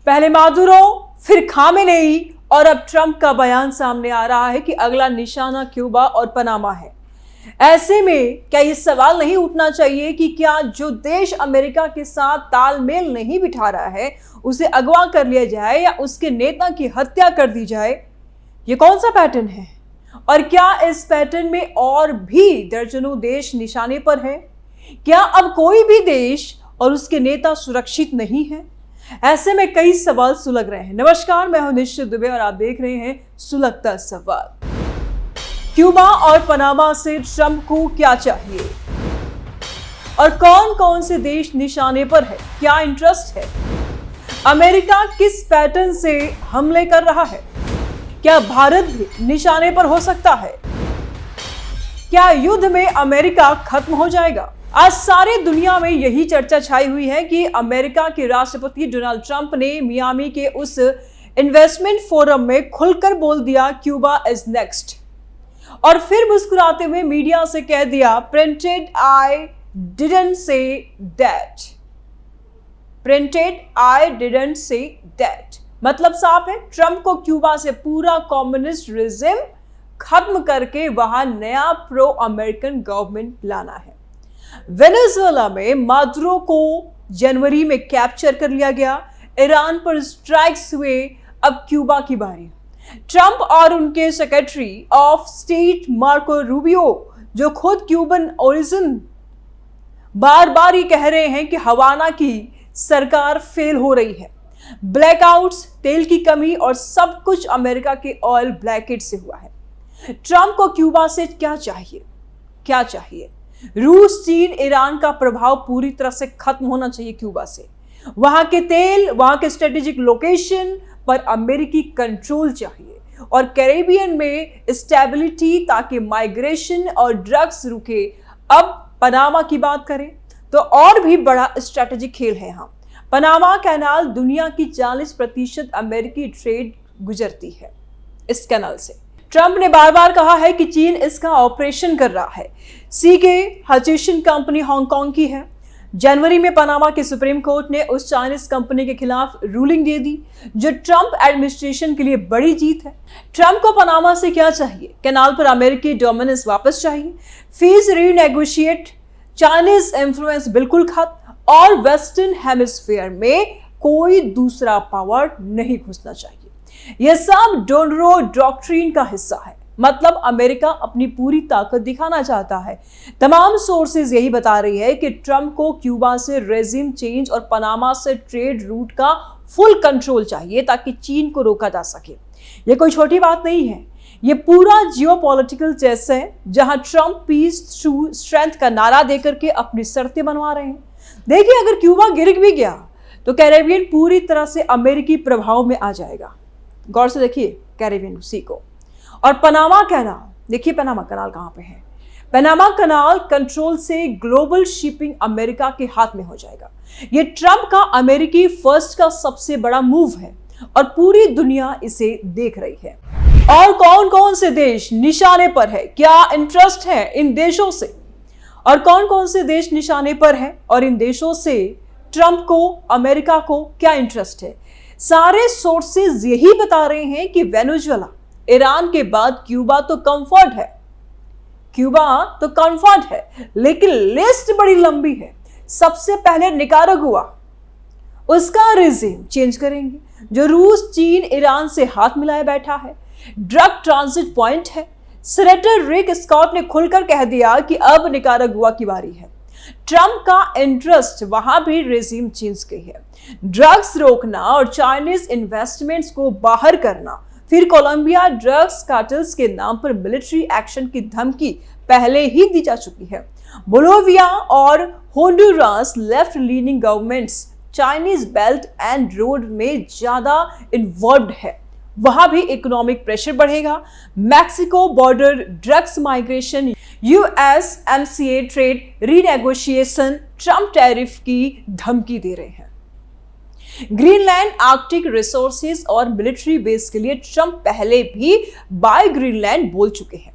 पहले मादुरो, फिर खामेनेई और अब ट्रंप का बयान सामने आ रहा है कि अगला निशाना क्यूबा और पनामा है। ऐसे में क्या यह सवाल नहीं उठना चाहिए कि क्या जो देश अमेरिका के साथ तालमेल नहीं बिठा रहा है उसे अगवा कर लिया जाए या उसके नेता की हत्या कर दी जाए? ये कौन सा पैटर्न है और क्या इस पैटर्न में और भी दर्जनों देश निशाने पर है? क्या अब कोई भी देश और उसके नेता सुरक्षित नहीं है? ऐसे में कई सवाल सुलग रहे हैं। नमस्कार, मैं हूं निश्चित दुबे और आप देख रहे हैं सुलगता सवाल। क्यूबा और पनामा से ट्रंप को क्या चाहिए और कौन कौन से देश निशाने पर है? क्या इंटरेस्ट है? अमेरिका किस पैटर्न से हमले कर रहा है? क्या भारत भी निशाने पर हो सकता है? क्या युद्ध में अमेरिका खत्म हो जाएगा? आज सारी दुनिया में यही चर्चा छाई हुई है कि अमेरिका के राष्ट्रपति डोनाल्ड ट्रंप ने मियामी के उस इन्वेस्टमेंट फोरम में खुलकर बोल दिया क्यूबा इज नेक्स्ट, और फिर मुस्कुराते हुए मीडिया से कह दिया printed I didn't say that. Printed I didn't say that मतलब साफ है, ट्रंप को क्यूबा से पूरा कम्युनिस्ट रिजिम खत्म करके वहां नया प्रो अमेरिकन गवर्नमेंट लाना है। वेनेजुएला में मादुरो को जनवरी में कैप्चर कर लिया गया, ईरान पर स्ट्राइक्स हुए, अब क्यूबा की बारी। ट्रंप और उनके secretary of state Marco Rubio, जो खुद क्यूबन ओरिजिन, बार बार ये कह रहे हैं कि हवाना की सरकार फेल हो रही है। ब्लैकआउट्स, तेल की कमी और सब कुछ अमेरिका के ऑयल ब्लैकेट से हुआ है। ट्रंप को क्यूबा से क्या चाहिए? क्या चाहिए? रूस, चीन, ईरान का प्रभाव पूरी तरह से खत्म होना चाहिए क्यूबा से। वहां के तेल, वहां के स्ट्रेटेजिक लोकेशन पर अमेरिकी कंट्रोल चाहिए और कैरेबियन में स्टेबिलिटी, ताकि माइग्रेशन और ड्रग्स रुके। अब पनामा की बात करें तो और भी बड़ा स्ट्रेटेजिक खेल है यहाँ। पनामा कैनाल, दुनिया की 40% अमेरिकी ट्रेड गुजरती है इस कैनाल से। ट्रंप ने बार बार कहा है कि चीन इसका ऑपरेशन कर रहा है। सीके हचिशन कंपनी हांगकांग की है। जनवरी में पनामा के सुप्रीम कोर्ट ने उस चाइनीज कंपनी के खिलाफ रूलिंग दे दी, जो ट्रंप एडमिनिस्ट्रेशन के लिए बड़ी जीत है। ट्रंप को पनामा से क्या चाहिए? कैनाल पर अमेरिकी डोमिनेंस वापस चाहिए, फीस रीनेगोशिएट, चाइनीज इंफ्लुएंस बिल्कुल खत्म और वेस्टर्न हेमिस्फीयर में कोई दूसरा पावर नहीं घुसना चाहिए। यह सब डोनरो डॉक्ट्रिन का हिस्सा है, मतलब अमेरिका अपनी पूरी ताकत दिखाना चाहता है। तमाम सोर्सेज यही बता रही है कि ट्रंप को क्यूबा से रेजिम चेंज और पनामा से ट्रेड रूट का फुल कंट्रोल चाहिए, ताकि चीन को रोका जा सके। यह कोई छोटी बात नहीं है, यह पूरा जियोपॉलिटिकल चेस है, जहां ट्रंप पीस थ्रू स्ट्रेंथ का नारा देकर के अपनी शर्तें बनवा रहे हैं। देखिए, अगर क्यूबा गिर भी गया तो कैरेबियन पूरी तरह से अमेरिकी प्रभाव में आ जाएगा। गौर से देखिए कैरेबियन सी को। और पनामा कैनाल, देखिए पनामा कैनाल कहां पे है। पनामा कैनाल कंट्रोल से ग्लोबल शिपिंग अमेरिका के हाथ में हो जाएगा। यह ट्रंप का अमेरिकी फर्स्ट का सबसे बड़ा मूव है और पूरी दुनिया इसे देख रही है। और कौन कौन से देश निशाने पर है? क्या इंटरेस्ट है इन देशों से और कौन कौन से देश निशाने पर है और इन देशों से ट्रंप को, अमेरिका को क्या इंटरेस्ट है? सारे सोर्सेज यही बता रहे हैं कि वेनेजुएला, ईरान के बाद क्यूबा तो कंफर्ट है। क्यूबा तो कंफर्ट है, लेकिन लिस्ट बड़ी लंबी है। सबसे पहले निकारागुआ, उसका रिजिम चेंज करेंगे, जो रूस, चीन, ईरान से हाथ मिलाए बैठा है, ड्रग ट्रांजिट पॉइंट है। सेनेटर रिक स्कॉट ने खुलकर कह दिया कि अब निकारागुआ की बारी है। ट्रंप का इंटरेस्ट वहां भी रेजिम चेंज की है, ड्रग्स रोकना और चाइनीज इन्वेस्टमेंट्स को बाहर करना। फिर कोलंबिया ड्रग्स कार्टेल्स के नाम पर मिलिट्री एक्शन की धमकी पहले ही दी जा चुकी है। बोलिविया और Honduras left leaning governments Chinese belt and road में ज्यादा इन्वॉल्व्ड है, वहां भी इकोनॉमिक प्रेशर बढ़ेगा। Mexico border drugs migration, USMCA trade renegotiation, Trump tariff की धमकी दे रहे हैं। ग्रीनलैंड आर्कटिक रिसोर्सेज और मिलिट्री बेस के लिए ट्रंप पहले भी बाय ग्रीनलैंड बोल चुके हैं।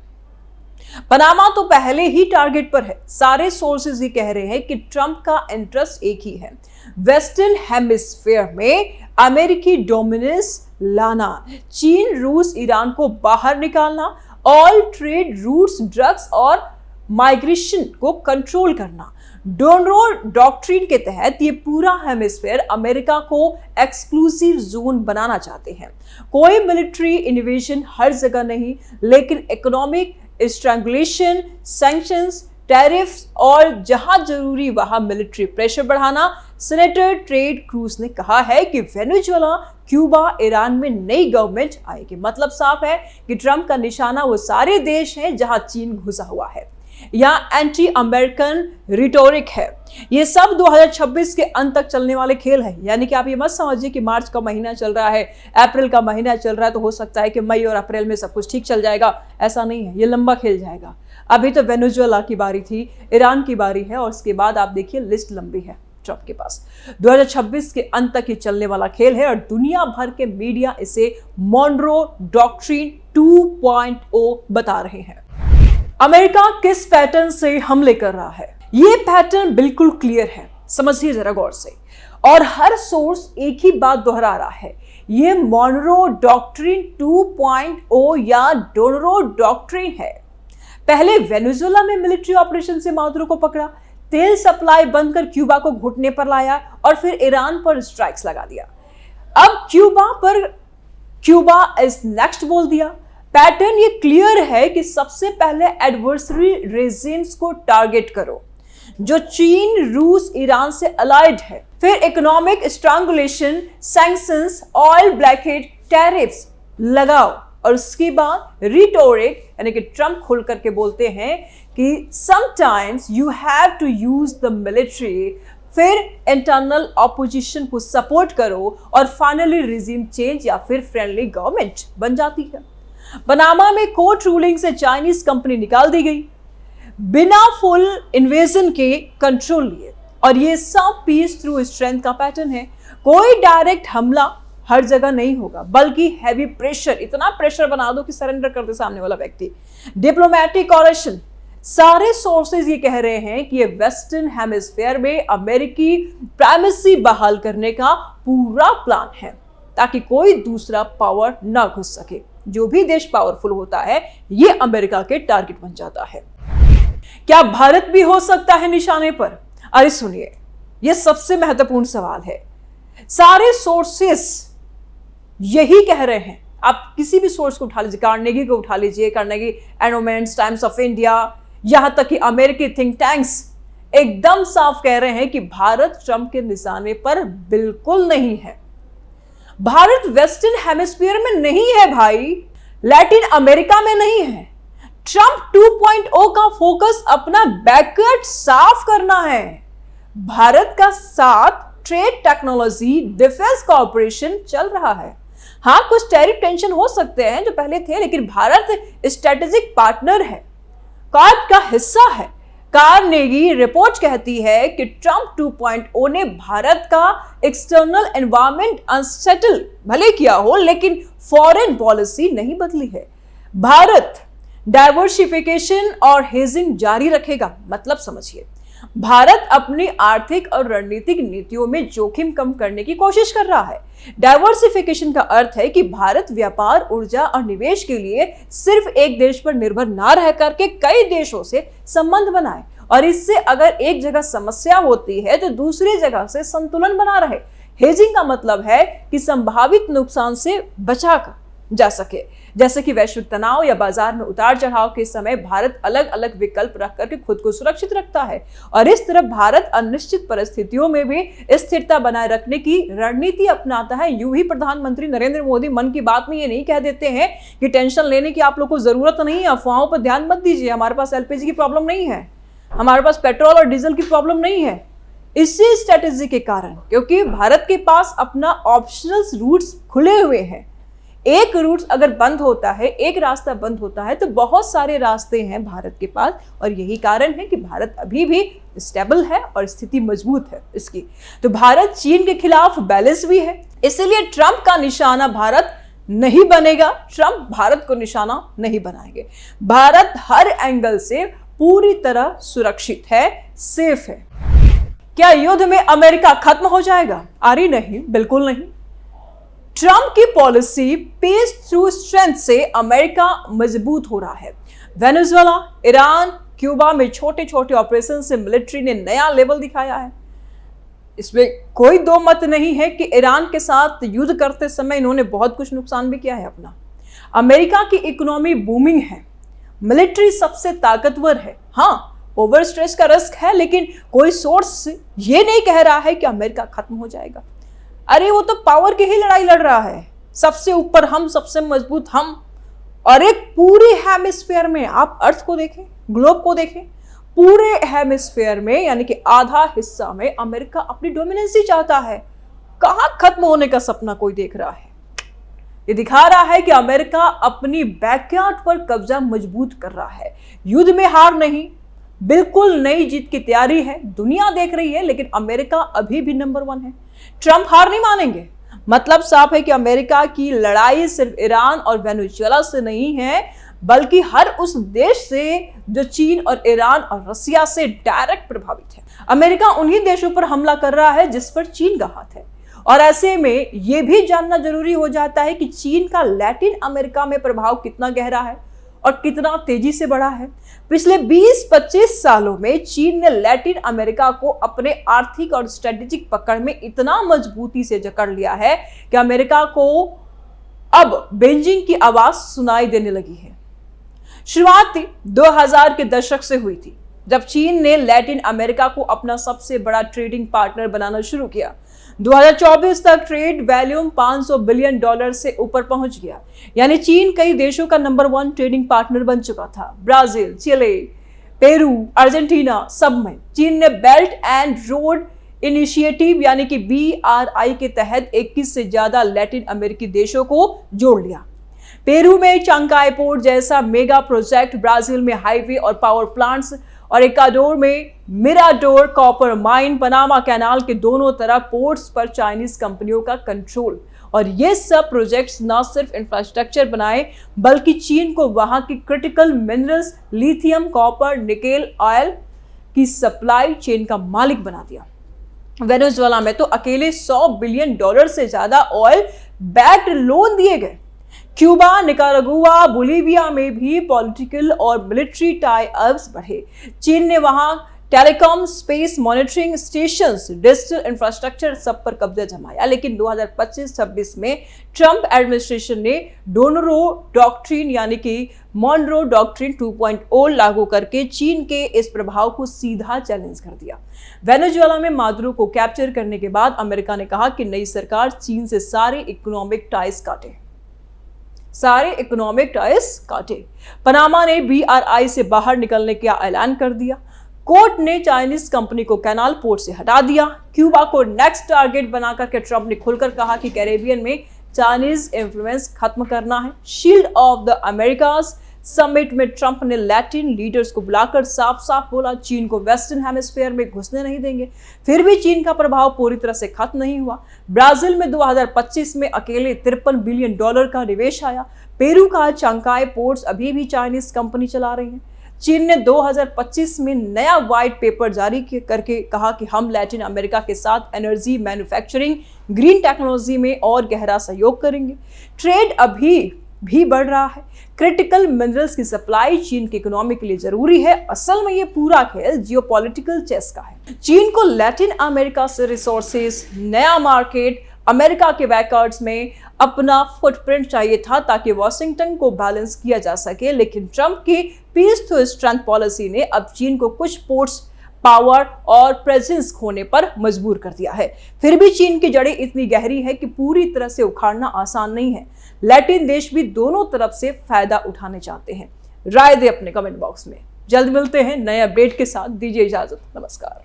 पनामा तो पहले ही टारगेट पर है। सारे सोर्सेज ये कह रहे हैं कि ट्रंप का इंटरेस्ट एक ही है, वेस्टर्न हेमिस्फीयर में अमेरिकी डोमिनेंस लाना, चीन रूस ईरान को बाहर निकालना, ऑल ट्रेड रूट्स, ड्रग्स और माइग्रेशन को कंट्रोल करना। डोनरो डॉक्ट्रिन के तहत ये पूरा हेमिस्फीयर अमेरिका को एक्सक्लूसिव जोन बनाना चाहते हैं। कोई मिलिट्री इन्वेजन हर जगह नहीं, लेकिन इकोनॉमिक स्ट्रैंगुलेशन, सैंक्शंस, टैरिफ्स और जहां जरूरी वहां मिलिट्री प्रेशर बढ़ाना। सेनेटर टेड क्रूज ने कहा है कि वेनेजुएला, क्यूबा, ईरान में नई गवर्नमेंट आएगी। मतलब साफ है कि ट्रंप का निशाना वो सारे देश हैं जहां चीन घुसा हुआ है या एंटी अमेरिकन रिटोरिक है। ये सब 2026 के अंत तक चलने वाले खेल है। यानी कि आप ये मत समझिए कि मार्च का महीना चल रहा है, अप्रैल का महीना चल रहा है तो हो सकता है कि मई और अप्रैल में सब कुछ ठीक चल जाएगा। ऐसा नहीं है, ये लंबा खेल जाएगा। अभी तो वेनेजुएला की बारी थी, ईरान की बारी है और उसके बाद आप देखिए लिस्ट लंबी है ट्रंप के पास। 2026 के अंत तक ये चलने वाला खेल है और दुनिया भर के मीडिया इसे मॉनरो डॉक्ट्रिन 2.0 बता रहे हैं। अमेरिका किस पैटर्न से हमले कर रहा है? ये पैटर्न बिल्कुल क्लियर है, समझिए जरा गौर से। और हर सोर्स एक ही बात दोहरा रहा है, ये मॉनरो डॉक्ट्रिन 2.0 या डोनरो डॉक्ट्रिन है। पहले वेनेजुएला में मिलिट्री ऑपरेशन से मादुरो को पकड़ा, तेल सप्लाई बंद कर क्यूबा को घुटने पर लाया और फिर ईरान पर स्ट्राइक्स लगा दिया। अब क्यूबा इज नेक्स्ट बोल दिया। पैटर्न ये क्लियर है कि सबसे पहले एडवर्सरी रेजिम्स को टारगेट करो जो चीन, रूस, ईरान से अलाइड है। फिर economic strangulation, sanctions, oil blockade, tariffs लगाओ और उसके बाद रिटोरिक, यानी कि ट्रंप खुल करके बोलते हैं कि sometimes you have to use the military. फिर इंटरनल ऑपोजिशन को सपोर्ट करो और फाइनली रिजीम चेंज या फिर फ्रेंडली गवर्नमेंट बन जाती है। पनामा में कोर्ट रूलिंग से चाइनीज कंपनी निकाल दी गई बिना फुल इन्वेजन के कंट्रोल लिए, और ये सब पीस थ्रू स्ट्रेंथ का पैटर्न है। कोई डायरेक्ट हमला हर जगह नहीं होगा, बल्कि हैवी प्रेशर, इतना प्रेशर बना दो कि सरेंडर कर दे सामने वाला व्यक्ति। डिप्लोमेटिक कॉरेशन, सारे सोर्सेज ये कह रहे हैं कि ये वेस्टर्न हेमिस्फीयर में अमेरिकी प्राइमेसी बहाल करने का पूरा प्लान है ताकि कोई दूसरा पावर ना घुस सके। जो भी देश पावरफुल होता है ये अमेरिका के टारगेट बन जाता है। क्या भारत भी हो सकता है निशाने पर? अरे सुनिए, यह सबसे महत्वपूर्ण सवाल है। सारे सोर्सेस यही कह रहे हैं। आप किसी भी सोर्स को उठा लीजिए, कार्नेगी को उठा लीजिए, Carnegie endowments, times of India, यहां तक कि अमेरिकी थिंक टैंक्स एकदम साफ कह रहे हैं कि भारत ट्रंप के निशाने पर बिल्कुल नहीं है। भारत वेस्टर्न हेमिस्फीयर में नहीं है भाई, लैटिन अमेरिका में नहीं है। ट्रंप 2.0 का फोकस अपना बैकयार्ड साफ करना है। भारत का साथ ट्रेड, टेक्नोलॉजी, डिफेंस कॉर्पोरेशन चल रहा है। हाँ, कुछ टैरिफ टेंशन हो सकते हैं जो पहले थे, लेकिन भारत स्ट्रेटेजिक पार्टनर है, कार्ड का हिस्सा है। कार्नेगी रिपोर्ट कहती है कि ट्रंप 2.0 ने भारत का एक्सटर्नल एनवायरनमेंट अनसेटल भले किया हो, लेकिन फॉरेन पॉलिसी नहीं बदली है। भारत डाइवर्सिफिकेशन और हेजिंग जारी रखेगा। मतलब समझिए, भारत अपनी आर्थिक और रणनीतिक नीतियों में जोखिम कम करने की कोशिश कर रहा है। डाइवर्सिफिकेशन का अर्थ है कि भारत व्यापार, ऊर्जा और निवेश के लिए सिर्फ एक देश पर निर्भर ना रह करके कई देशों से संबंध बनाए, और इससे अगर एक जगह समस्या होती है तो दूसरी जगह से संतुलन बना रहे। हेजिंग का मतलब है कि संभावित नुकसान से बचा जा सके, जैसे कि वैश्विक तनाव या बाजार में उतार चढ़ाव के समय भारत अलग अलग विकल्प रख करके खुद को सुरक्षित रखता है। और इस तरह भारत अनिश्चित परिस्थितियों में भी स्थिरता बनाए रखने की रणनीति अपनाता है। यूं ही प्रधानमंत्री नरेंद्र मोदी मन की बात में ये नहीं कह देते हैं कि टेंशन लेने की आप लोग को जरूरत नहीं है, अफवाहों पर ध्यान मत दीजिए, हमारे पास एलपीजी की प्रॉब्लम नहीं है, हमारे पास पेट्रोल और डीजल की प्रॉब्लम नहीं है। इसी स्ट्रेटेजी के कारण, क्योंकि भारत के पास अपना ऑप्शनल रूट्स खुले हुए हैं। एक रूट अगर बंद होता है, एक रास्ता बंद होता है, तो बहुत सारे रास्ते हैं भारत के पास, और यही कारण है कि भारत अभी भी स्टेबल है और स्थिति मजबूत है इसकी। तो भारत चीन के खिलाफ बैलेंस भी है, इसलिए ट्रंप का निशाना भारत नहीं बनेगा, ट्रंप भारत को निशाना नहीं बनाएंगे। भारत हर एंगल से पूरी तरह सुरक्षित है, सेफ है। क्या युद्ध में अमेरिका खत्म हो जाएगा? अरे नहीं, बिल्कुल नहीं। ट्रंप की पॉलिसी पीस थ्रू स्ट्रेंथ से अमेरिका मजबूत हो रहा है। वेनेजुएला, ईरान, क्यूबा में छोटे छोटे ऑपरेशन से मिलिट्री ने नया लेवल दिखाया है। इसमें कोई दो मत नहीं है कि ईरान के साथ युद्ध करते समय इन्होंने बहुत कुछ नुकसान भी किया है अपना। अमेरिका की इकोनॉमी बूमिंग है, मिलिट्री सबसे ताकतवर है। हाँ, ओवर स्ट्रेस का रिस्क है, लेकिन कोई सोर्स ये नहीं कह रहा है कि अमेरिका खत्म हो जाएगा। अरे वो तो पावर की ही लड़ाई लड़ रहा है, सबसे ऊपर हम, सबसे मजबूत हम। और एक पूरी हेमिस्फीयर में, आप अर्थ को देखें, ग्लोब को देखें, पूरे हेमिस्फीयर में यानी कि आधा हिस्सा में अमेरिका अपनी डोमिनेंसी चाहता है। कहां खत्म होने का सपना कोई देख रहा है? ये दिखा रहा है कि अमेरिका अपनी बैकयार्ड पर कब्जा मजबूत कर रहा है। युद्ध में हार नहीं, बिल्कुल नई जीत की तैयारी है। दुनिया देख रही है, लेकिन अमेरिका अभी भी नंबर 1 है। ट्रंप हार नहीं मानेंगे। मतलब साफ है कि अमेरिका की लड़ाई सिर्फ ईरान और वेनेजुएला से नहीं है, बल्कि हर उस देश से जो चीन और ईरान और रसिया से डायरेक्ट प्रभावित है। अमेरिका उन्हीं देशों पर हमला कर रहा है जिस पर चीन का हाथ है। और ऐसे में यह भी जानना जरूरी हो जाता है कि चीन का लैटिन अमेरिका में प्रभाव कितना गहरा है और कितना तेजी से बढ़ा है। पिछले 20-25 सालों में चीन ने लैटिन अमेरिका को अपने आर्थिक और स्ट्रेटेजिक पकड़ में इतना मजबूती से जकड़ लिया है कि अमेरिका को अब बीजिंग की आवाज सुनाई देने लगी है। शुरुआत 2000 के दशक से हुई थी, जब चीन ने लैटिन अमेरिका को अपना सबसे बड़ा ट्रेडिंग पार्टनर बनाना शुरू किया। 2024 तक ट्रेड वॉल्यूम $500 बिलियन से ऊपर पहुंच गया। यानी चीन कई देशों का नंबर 1 ट्रेडिंग पार्टनर बन चुका था। ब्राजील, चिले, पेरू, अर्जेंटीना, सब में चीन ने बेल्ट एंड रोड इनिशिएटिव यानी कि BRI के तहत 21 से ज्यादा लैटिन अमेरिकी देशों को जोड़ लिया। पेरू में चांकाई पोर्ट जैसा मेगा प्रोजेक्ट, ब्राजील में हाईवे और पावर प्लांट्स, और इक्वाडोर में मिराडोर कॉपर माइन, पनामा कैनाल के दोनों तरफ पोर्ट्स पर चाइनीज कंपनियों का कंट्रोल। और ये सब प्रोजेक्ट्स न सिर्फ इंफ्रास्ट्रक्चर बनाए, बल्कि चीन को वहां की critical minerals, lithium, copper, nickel, oil की सप्लाई चेन का मालिक बना दिया। वेनेजुएला में तो अकेले $100 बिलियन से ज्यादा ऑयल बैक्ड लोन दिए गए। क्यूबा, निकारागुआ, बोलिविया में भी पॉलिटिकल और मिलिट्री टाई अप्स बढ़े। चीन ने वहां telecom, space monitoring stations, digital infrastructure सब पर कब्जा जमाया। लेकिन 2025-26 में ट्रंप एडमिनिस्ट्रेशन ने डोनरो डॉक्ट्रिन यानी कि मॉनरो डॉक्ट्रिन 2.0 लागू करके चीन के इस प्रभाव को सीधा चैलेंज कर दिया। वेनेजुएला में मादुरो को कैप्चर करने के बाद अमेरिका ने कहा कि नई सरकार चीन से सारे इकोनॉमिक टाइज काटे। पनामा ने BRI से बाहर निकलने का ऐलान कर दिया। कोर्ट ने चाइनीज कंपनी को कैनाल पोर्ट से हटा दिया। क्यूबा को नेक्स्ट टारगेट बनाकर के ट्रंप ने खुलकर कहा कि कैरेबियन में चाइनीज इन्फ्लुएंस खत्म करना है। Shield of the America's summit में ट्रंप ने लैटिन लीडर्स को बुलाकर साफ साफ बोला, चीन को वेस्टर्न हेमिस्फीयर में घुसने नहीं देंगे। फिर भी चीन का प्रभाव पूरी तरह से खत्म नहीं हुआ। ब्राजील में 2025 में अकेले $53 बिलियन का निवेश आया। पेरू का चांकाई पोर्ट्स अभी भी चाइनीज कंपनी चला रही है। चीन ने 2025 में नया व्हाइट पेपर जारी करके कहा कि हम लैटिन अमेरिका के साथ एनर्जी, मैन्युफैक्चरिंग, ग्रीन टेक्नोलॉजी में और गहरा सहयोग करेंगे। ट्रेड अभी भी बढ़ रहा है। क्रिटिकल मिनरल्स की सप्लाई चीन की इकोनॉमी के लिए जरूरी है। असल में ये पूरा खेल जियोपॉलिटिकल चेस का है। चीन को लैटिन अमेरिका से रिसोर्सेज, नया मार्केट, अमेरिका के बैकयार्ड्स में अपना फुटप्रिंट चाहिए था ताकि वॉशिंगटन को बैलेंस किया जा सके। लेकिन ट्रंप की पीस टू स्ट्रेंथ पॉलिसी ने अब चीन को कुछ पोर्ट्स, पावर और प्रेजेंस खोने पर मजबूर कर दिया है। फिर भी चीन की जड़ें इतनी गहरी है कि पूरी तरह से उखाड़ना आसान नहीं है। लैटिन देश भी दोनों तरफ से फायदा उठाने चाहते हैं। राय दे अपने कमेंट बॉक्स में। जल्द मिलते हैं नए अपडेट के साथ। दीजिए इजाजत, नमस्कार।